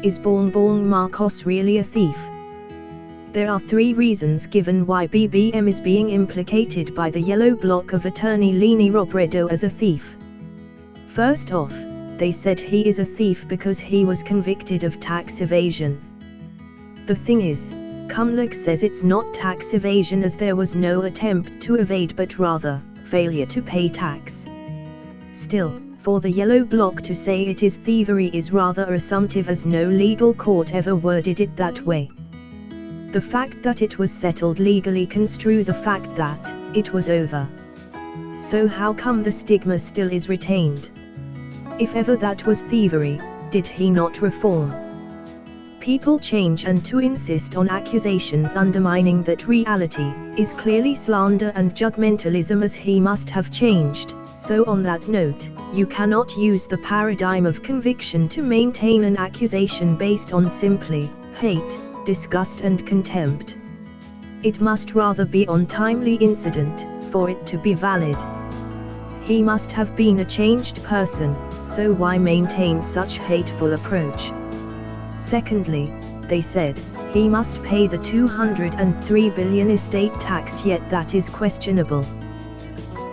Is Bongbong Marcos really a thief? There are 3 reasons given why BBM is being implicated by the yellow bloc of attorney Leni Robredo as a thief. First off, they said he is a thief because he was convicted of tax evasion. The thing is, Cumlock says it's not tax evasion as there was no attempt to evade but rather, failure to pay tax. Still, for the yellow bloc to say it is thievery is rather assumptive as no legal court ever worded it that way. The fact that it was settled legally construe the fact that it was over. So how come the stigma still is retained? If ever that was thievery, did he not reform? People change, and to insist on accusations undermining that reality is clearly slander and judgmentalism, as he must have changed. So on that note, you cannot use the paradigm of conviction to maintain an accusation based on simply hate, disgust and contempt. It must rather be on timely incident, for it to be valid. He must have been a changed person, so why maintain such hateful approach? Secondly, they said, he must pay the 203 billion estate tax, yet that is questionable.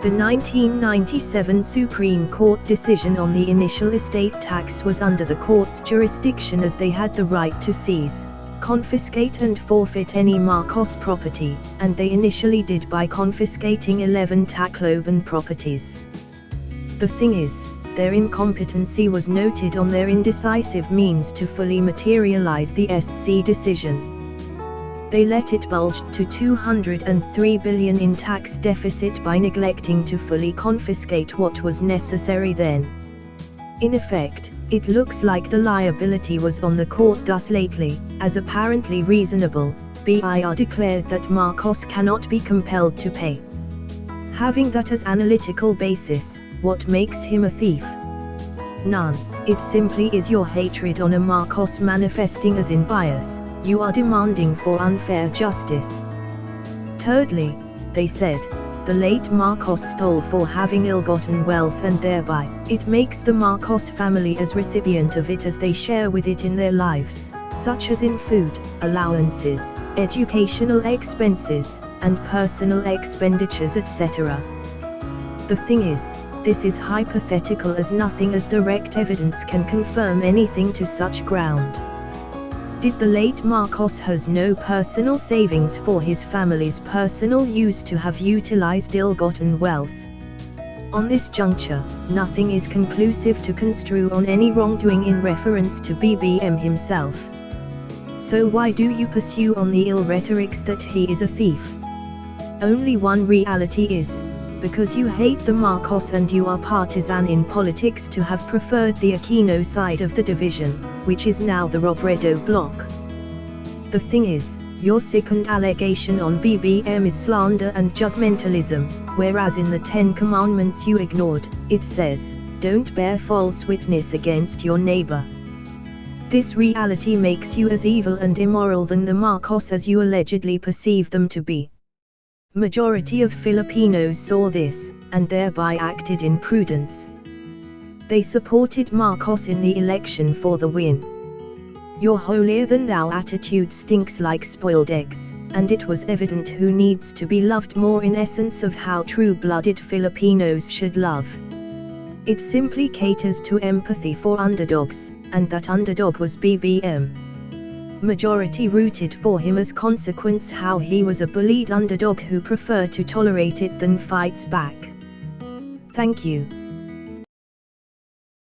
The 1997 Supreme Court decision on the initial estate tax was under the court's jurisdiction, as they had the right to seize, confiscate and forfeit any Marcos property, and they initially did by confiscating 11 Tacloban properties. The thing is, their incompetency was noted on their indecisive means to fully materialize the SC decision. They let it bulge to 203 billion in tax deficit by neglecting to fully confiscate what was necessary then. In effect, it looks like the liability was on the court. Thus lately, as apparently reasonable, BIR declared that Marcos cannot be compelled to pay. Having that as analytical basis, what makes him a thief? None. It simply is your hatred on a Marcos manifesting as in bias. You are demanding for unfair justice. Thirdly, they said, the late Marcos stole for having ill-gotten wealth, and thereby, it makes the Marcos family as recipient of it as they share with it in their lives, such as in food, allowances, educational expenses, and personal expenditures, etc. The thing is, this is hypothetical, as nothing as direct evidence can confirm anything to such ground. Did the late Marcos has no personal savings for his family's personal use to have utilized ill-gotten wealth? On this juncture, nothing is conclusive to construe on any wrongdoing in reference to BBM himself. So why do you pursue on the ill rhetorics that he is a thief? Only one reality is, because you hate the Marcos and you are partisan in politics, to have preferred the Aquino side of the division, which is now the Robredo bloc. The thing is, your second allegation on BBM is slander and judgmentalism, whereas in the 10 Commandments you ignored, it says, don't bear false witness against your neighbor. This reality makes you as evil and immoral than the Marcos as you allegedly perceive them to be. Majority of Filipinos saw this, and thereby acted in prudence. They supported Marcos in the election for the win. Your holier-than-thou attitude stinks like spoiled eggs, and it was evident who needs to be loved more in essence of how true-blooded Filipinos should love. It simply caters to empathy for underdogs, and that underdog was BBM. Majority rooted for him, as consequence how he was a bullied underdog who preferred to tolerate it than fights back. Thank you.